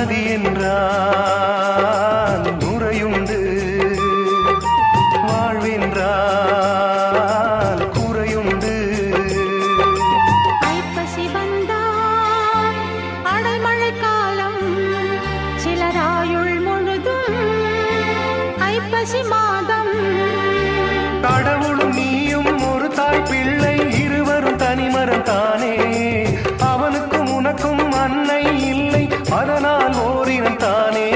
நதி என்றால் நுரையுண்டு, வாழ்வென்றால் குறையுண்டு. ஐப்பசி வந்தால் அடைமழை காலம், சிலராயுள் முழுதும் ஐப்பசி மாதம். கடவுளும் நீயும் ஒரு தாய் பிள்ளை, இருவரும் தனிமரம் தானே. அவனுக்கும் உனக்கும் அன்னை இல்லை, அதனால் ஓரினம் தானே.